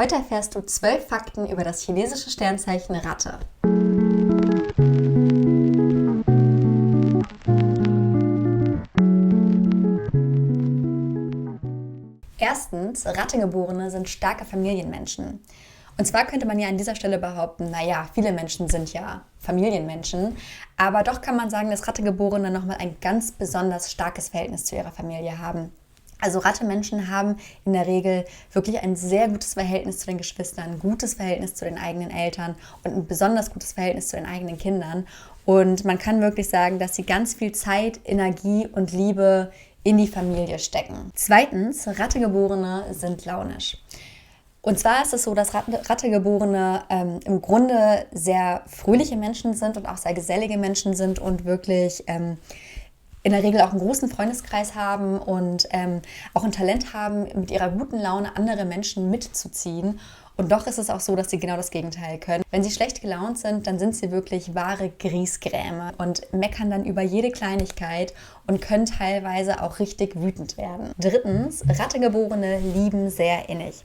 Heute erfährst du 12 Fakten über das chinesische Sternzeichen Ratte. Erstens, Rattegeborene sind starke Familienmenschen. Und zwar könnte man ja an dieser Stelle behaupten, naja, viele Menschen sind ja Familienmenschen, aber doch kann man sagen, dass Rattegeborene nochmal ein ganz besonders starkes Verhältnis zu ihrer Familie haben. Also Rattemenschen haben in der Regel wirklich ein sehr gutes Verhältnis zu den Geschwistern, ein gutes Verhältnis zu den eigenen Eltern und ein besonders gutes Verhältnis zu den eigenen Kindern. Und man kann wirklich sagen, dass sie ganz viel Zeit, Energie und Liebe in die Familie stecken. Zweitens, Rattegeborene sind launisch. Und zwar ist es so, dass Rattegeborene im Grunde sehr fröhliche Menschen sind und auch sehr gesellige Menschen sind und wirklich in der Regel auch einen großen Freundeskreis haben und auch ein Talent haben, mit ihrer guten Laune andere Menschen mitzuziehen. Und doch ist es auch so, dass sie genau das Gegenteil können. Wenn sie schlecht gelaunt sind, dann sind sie wirklich wahre Griesgräme und meckern dann über jede Kleinigkeit und können teilweise auch richtig wütend werden. Drittens, Rattegeborene lieben sehr innig.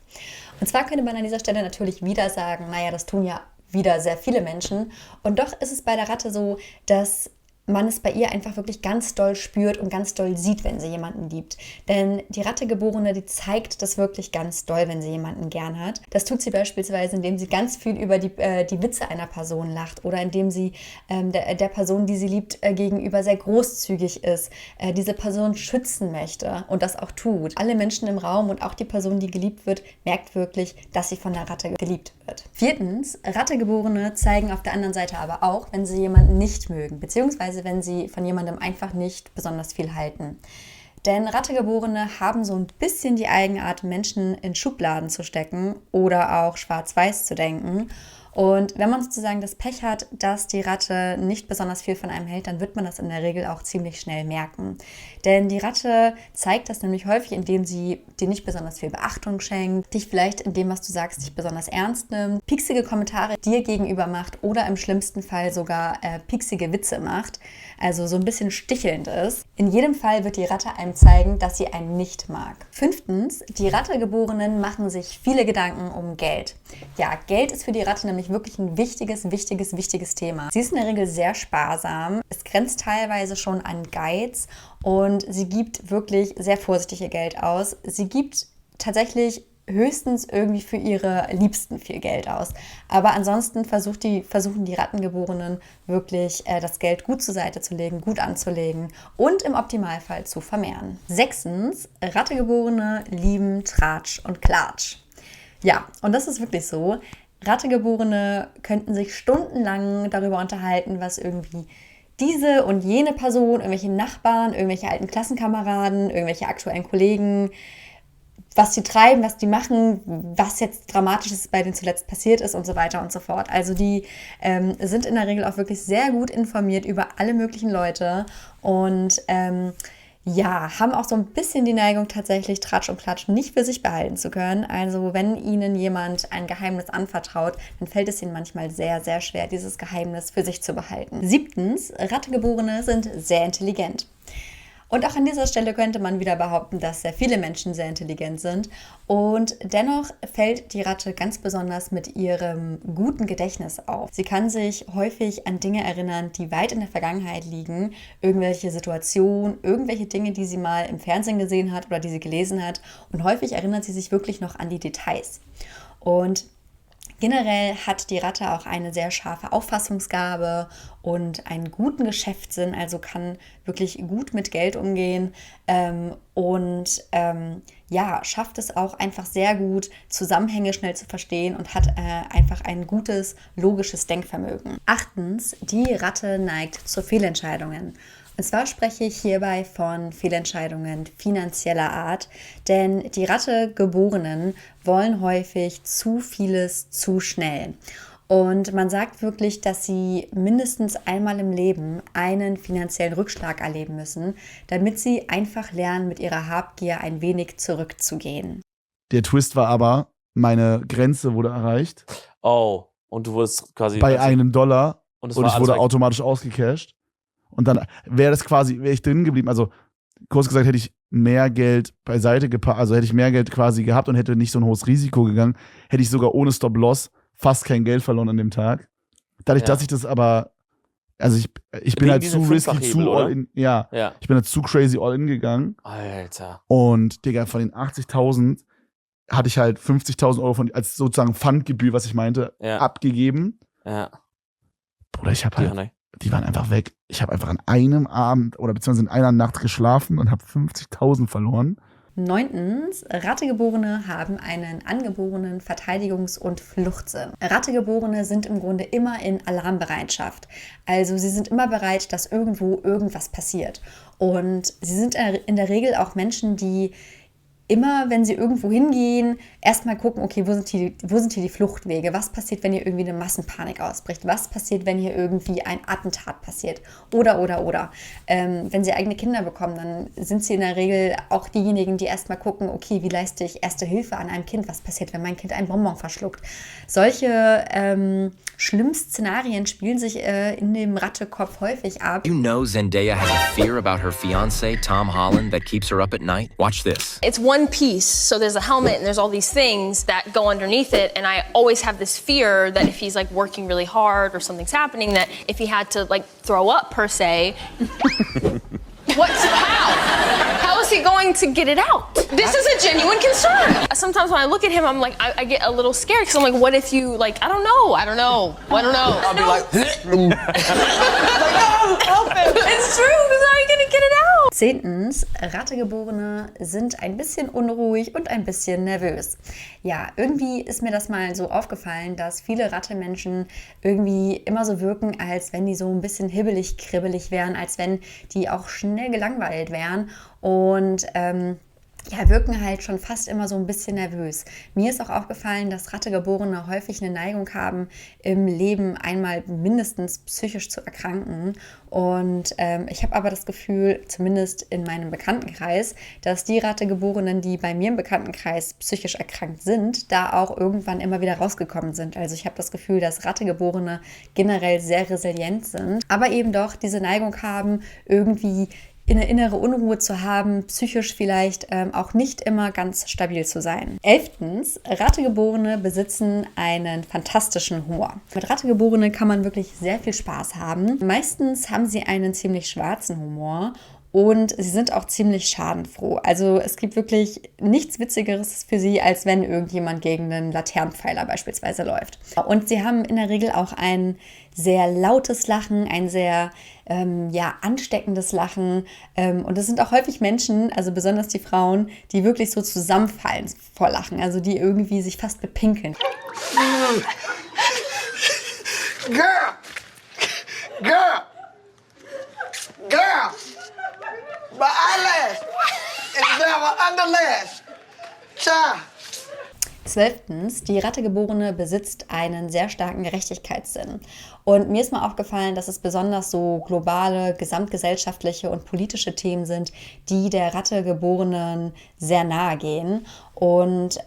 Und zwar könnte man an dieser Stelle natürlich wieder sagen, naja, das tun ja wieder sehr viele Menschen. Und doch ist es bei der Ratte so, dass man es bei ihr einfach wirklich ganz doll spürt und ganz doll sieht, wenn sie jemanden liebt. Denn die Rattegeborene, die zeigt das wirklich ganz doll, wenn sie jemanden gern hat. Das tut sie beispielsweise, indem sie ganz viel über die Witze einer Person lacht oder indem sie der Person, die sie liebt, gegenüber sehr großzügig ist, diese Person schützen möchte und das auch tut. Alle Menschen im Raum und auch die Person, die geliebt wird, merkt wirklich, dass sie von der Ratte geliebt wird. Viertens, Rattegeborene zeigen auf der anderen Seite aber auch, wenn sie jemanden nicht mögen, beziehungsweise wenn sie von jemandem einfach nicht besonders viel halten. Denn Rattegeborene haben so ein bisschen die Eigenart, Menschen in Schubladen zu stecken oder auch schwarz-weiß zu denken. Und wenn man sozusagen das Pech hat, dass die Ratte nicht besonders viel von einem hält, dann wird man das in der Regel auch ziemlich schnell merken. Denn die Ratte zeigt das nämlich häufig, indem sie dir nicht besonders viel Beachtung schenkt, dich vielleicht in dem, was du sagst, nicht besonders ernst nimmt, pieksige Kommentare dir gegenüber macht oder im schlimmsten Fall sogar pieksige Witze macht, also so ein bisschen stichelnd ist. In jedem Fall wird die Ratte einem zeigen, dass sie einen nicht mag. Fünftens, die Rattegeborenen machen sich viele Gedanken um Geld. Ja, Geld ist für die Ratte nämlich wirklich ein wichtiges Thema. Sie ist in der Regel sehr sparsam. Es grenzt teilweise schon an Geiz und sie gibt wirklich sehr vorsichtig ihr Geld aus. Sie gibt tatsächlich höchstens irgendwie für ihre Liebsten viel Geld aus. Aber ansonsten versuchen die Rattengeborenen wirklich das Geld gut zur Seite zu legen, gut anzulegen und im Optimalfall zu vermehren. Sechstens, Rattegeborene lieben Tratsch und Klatsch. Ja, und das ist wirklich so. Rattegeborene könnten sich stundenlang darüber unterhalten, was irgendwie diese und jene Person, irgendwelche Nachbarn, irgendwelche alten Klassenkameraden, irgendwelche aktuellen Kollegen, was die treiben, was die machen, was jetzt Dramatisches bei denen zuletzt passiert ist und so weiter und so fort. Also die sind in der Regel auch wirklich sehr gut informiert über alle möglichen Leute und haben auch so ein bisschen die Neigung, tatsächlich Tratsch und Klatsch nicht für sich behalten zu können. Also wenn ihnen jemand ein Geheimnis anvertraut, dann fällt es ihnen manchmal sehr, sehr schwer, dieses Geheimnis für sich zu behalten. Siebtens, Rattegeborene sind sehr intelligent. Und auch an dieser Stelle könnte man wieder behaupten, dass sehr viele Menschen sehr intelligent sind. Und dennoch fällt die Ratte ganz besonders mit ihrem guten Gedächtnis auf. Sie kann sich häufig an Dinge erinnern, die weit in der Vergangenheit liegen. Irgendwelche Situationen, irgendwelche Dinge, die sie mal im Fernsehen gesehen hat oder die sie gelesen hat. Und häufig erinnert sie sich wirklich noch an die Details. Und generell hat die Ratte auch eine sehr scharfe Auffassungsgabe und einen guten Geschäftssinn, also kann wirklich gut mit Geld umgehen schafft es auch einfach sehr gut, Zusammenhänge schnell zu verstehen und hat einfach ein gutes, logisches Denkvermögen. Achtens, die Ratte neigt zu Fehlentscheidungen. Und zwar spreche ich hierbei von Fehlentscheidungen finanzieller Art, denn die Rattegeborenen wollen häufig zu vieles zu schnell. Und man sagt wirklich, dass sie mindestens einmal im Leben einen finanziellen Rückschlag erleben müssen, damit sie einfach lernen, mit ihrer Habgier ein wenig zurückzugehen. Der Twist war aber, meine Grenze wurde erreicht. Oh, und du wurdest quasi bei $1 und ich wurde automatisch ausgecasht. Und dann wäre ich drin geblieben. Also kurz gesagt, hätte ich mehr Geld beiseite gepackt, also hätte ich mehr Geld quasi gehabt und hätte nicht so ein hohes Risiko gegangen, hätte ich sogar ohne Stop-Loss fast kein Geld verloren an dem Tag. Dadurch, dass ich das aber, also ich bin Wegen halt diesem zu risky, Fünffachhebel, zu oder? all-in, ja. Ja. Ich bin halt zu crazy all-in gegangen. Alter. Und, Digga, von den 80.000 hatte ich halt 50.000 Euro als sozusagen Pfandgebühr, was ich meinte, abgegeben. Ja. Bruder, die waren einfach weg. Ich habe einfach an einem Abend oder beziehungsweise in einer Nacht geschlafen und habe 50.000 verloren. 9. Rattegeborene haben einen angeborenen Verteidigungs- und Fluchtsinn. Rattegeborene sind im Grunde immer in Alarmbereitschaft. Also sie sind immer bereit, dass irgendwo irgendwas passiert. Und sie sind in der Regel auch Menschen, die immer, wenn sie irgendwo hingehen, erstmal gucken, okay, wo sind hier die Fluchtwege? Was passiert, wenn hier irgendwie eine Massenpanik ausbricht? Was passiert, wenn hier irgendwie ein Attentat passiert? Oder. Wenn sie eigene Kinder bekommen, dann sind sie in der Regel auch diejenigen, die erstmal gucken, okay, wie leiste ich erste Hilfe an einem Kind? Was passiert, wenn mein Kind einen Bonbon verschluckt? Solche schlimmen Szenarien spielen sich in dem Rattekopf häufig ab. You know Zendaya has a fear about her fiancé, Tom Holland, that keeps her up at night? Watch this. It's one piece, so there's a helmet and there's all these things that go underneath it, and I always have this fear that if he's like working really hard or something's happening, that if he had to like throw up per se, how is he going to get it out? This is a genuine concern. Sometimes when I look at him, I'm like, I get a little scared because I'm like, what if you like, I don't know. I'll be like, It's true, because how are you gonna get it out? 10. Rattegeborene sind ein bisschen unruhig und ein bisschen nervös. Ja, irgendwie ist mir das mal so aufgefallen, dass viele Rattemenschen irgendwie immer so wirken, als wenn die so ein bisschen hibbelig, kribbelig wären, als wenn die auch schnell gelangweilt wären und wirken halt schon fast immer so ein bisschen nervös. Mir ist auch aufgefallen, dass Rattegeborene häufig eine Neigung haben, im Leben einmal mindestens psychisch zu erkranken. Und ich habe aber das Gefühl, zumindest in meinem Bekanntenkreis, dass die Rattegeborenen, die bei mir im Bekanntenkreis psychisch erkrankt sind, da auch irgendwann immer wieder rausgekommen sind. Also ich habe das Gefühl, dass Rattegeborene generell sehr resilient sind, aber eben doch diese Neigung haben, irgendwie eine innere Unruhe zu haben, psychisch vielleicht auch nicht immer ganz stabil zu sein. 11. Rattegeborene besitzen einen fantastischen Humor. Mit Rattegeborenen kann man wirklich sehr viel Spaß haben. Meistens haben sie einen ziemlich schwarzen Humor und sie sind auch ziemlich schadenfroh. Also es gibt wirklich nichts Witzigeres für sie, als wenn irgendjemand gegen einen Laternenpfeiler beispielsweise läuft. Und sie haben in der Regel auch ein sehr lautes Lachen, ein sehr ansteckendes Lachen. Und es sind auch häufig Menschen, also besonders die Frauen, die wirklich so zusammenfallen vor Lachen, also die irgendwie sich fast bepinkeln. Girl! My eyelash is now my underlash. Child. 12. Die Rattegeborene besitzt einen sehr starken Gerechtigkeitssinn. Und mir ist mal aufgefallen, dass es besonders so globale, gesamtgesellschaftliche und politische Themen sind, die der Rattegeborenen sehr nahe gehen. Und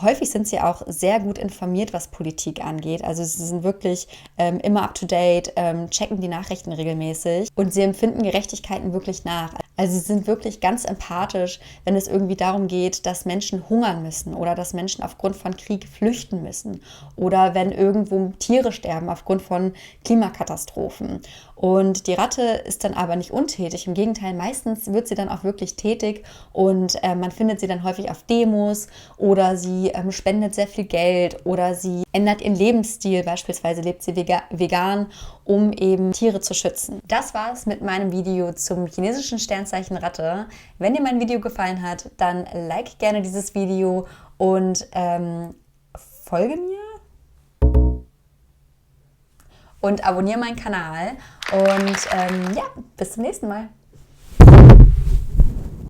häufig sind sie auch sehr gut informiert, was Politik angeht. Also sie sind wirklich immer up-to-date, checken die Nachrichten regelmäßig und sie empfinden Gerechtigkeiten wirklich nach. Also sie sind wirklich ganz empathisch, wenn es irgendwie darum geht, dass Menschen hungern müssen oder dass Menschen aufgrund von Krieg flüchten müssen oder wenn irgendwo Tiere sterben aufgrund von Klimakatastrophen. Und die Ratte ist dann aber nicht untätig. Im Gegenteil, meistens wird sie dann auch wirklich tätig und man findet sie dann häufig auf Demos oder sie spendet sehr viel Geld oder sie ändert ihren Lebensstil. Beispielsweise lebt sie vegan, um eben Tiere zu schützen. Das war's mit meinem Video zum chinesischen Sternzeichen Ratte. Wenn dir mein Video gefallen hat, dann like gerne dieses Video und folge mir und abonniere meinen Kanal. Und bis zum nächsten Mal.